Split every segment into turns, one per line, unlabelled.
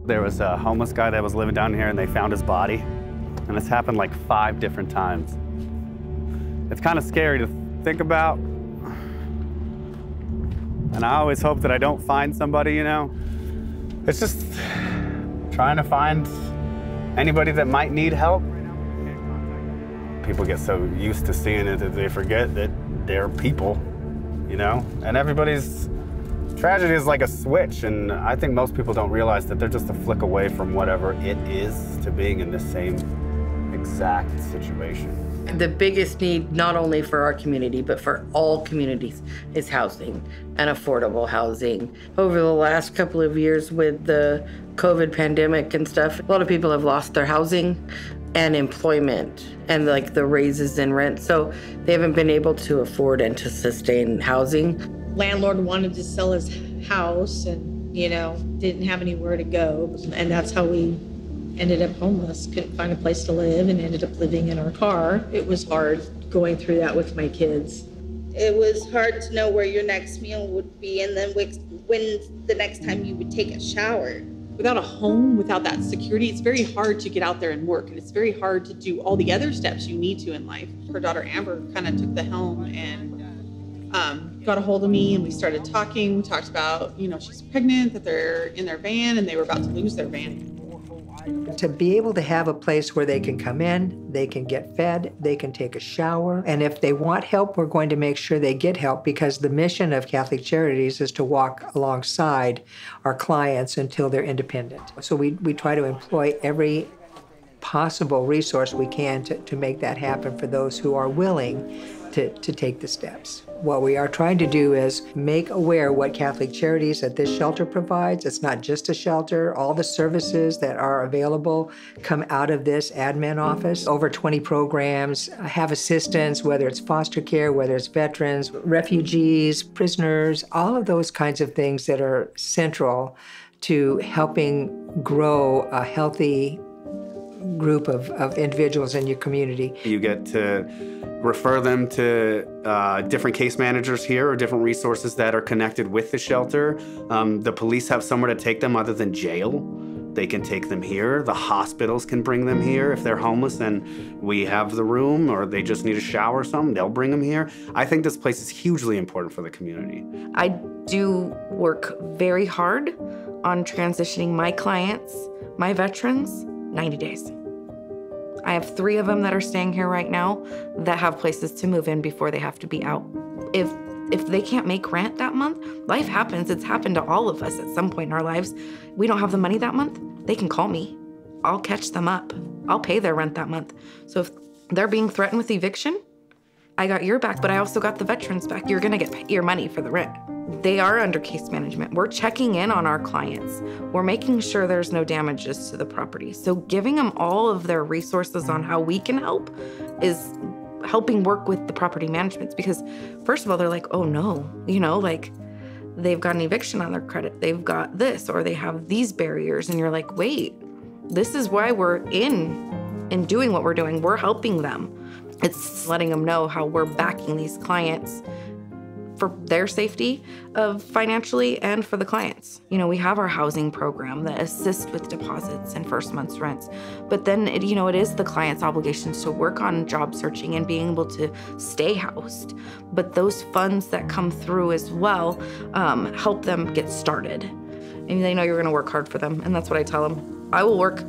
There was a homeless guy that was living down here and they found his body. And it's happened like 5 different times. It's kind of scary to think about. And I always hope that I don't find somebody, you know. It's just trying to find anybody that might need help. People get so used to seeing it that they forget that they're people, you know? And everybody's tragedy is like a switch, and I think most people don't realize that they're just a flick away from whatever it is to being in the same exact situation.
The biggest need, not only for our community, but for all communities, is housing and affordable housing. Over the last couple of years with the COVID pandemic and stuff, a lot of people have lost their housing and employment and like the raises in rent. So they haven't been able to afford and to sustain housing.
Landlord wanted to sell his house and, you know, didn't have anywhere to go. And that's how we ended up homeless, couldn't find a place to live and ended up living in our car. It was hard going through that with my kids.
It was hard to know where your next meal would be and then when the next time you would take a shower.
Without a home, without that security, it's very hard to get out there and work, and it's very hard to do all the other steps you need to in life. Her daughter Amber kind of took the helm and got a hold of me, and we started talking. We talked about, you know, she's pregnant, that they're in their van, and they were about to lose their van.
To be able to have a place where they can come in, they can get fed, they can take a shower, and if they want help, we're going to make sure they get help, because the mission of Catholic Charities is to walk alongside our clients until they're independent. So we try to employ every possible resource we can to make that happen for those who are willing to take the steps. What we are trying to do is make aware what Catholic Charities at this shelter provides. It's not just a shelter. All the services that are available come out of this admin office. Over 20 programs have assistance, whether it's foster care, whether it's veterans, refugees, prisoners, all of those kinds of things that are central to helping grow a healthy group of individuals in your community.
You get to refer them to different case managers here or different resources that are connected with the shelter. The police have somewhere to take them other than jail. They can take them here. The hospitals can bring them here. If they're homeless and we have the room or they just need a shower or something, they'll bring them here. I think this place is hugely important for the community.
I do work very hard on transitioning my clients, my veterans, 90 days. I have 3 of them that are staying here right now that have places to move in before they have to be out. If they can't make rent that month, life happens. It's happened to all of us at some point in our lives. We don't have the money that month, they can call me. I'll catch them up. I'll pay their rent that month. So if they're being threatened with eviction, I got your back, but I also got the veterans back. You're gonna get your money for the rent. They are under case management. We're checking in on our clients. We're making sure there's no damages to the property. So giving them all of their resources on how we can help is helping work with the property managements, because first of all, they're like, oh no, you know, like they've got an eviction on their credit. They've got this, or they have these barriers. And you're like, wait, this is why we're in doing what we're doing. We're helping them. It's letting them know how we're backing these clients for their safety financially and for the clients. You know, we have our housing program that assists with deposits and first month's rents, but then it is the client's obligations to work on job searching and being able to stay housed. But those funds that come through as well help them get started. And they know you're gonna work hard for them, and that's what I tell them. I will work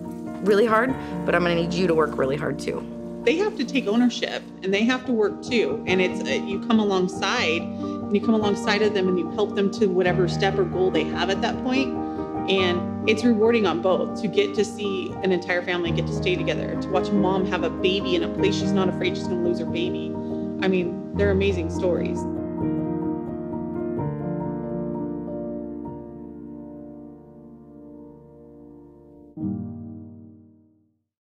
really hard, but I'm gonna need you to work really hard too.
They have to take ownership and they have to work too. And it's you come alongside of them and you help them to whatever step or goal they have at that point. And it's rewarding on both to get to see an entire family get to stay together, to watch mom have a baby in a place she's not afraid she's gonna lose her baby. I mean, they're amazing stories.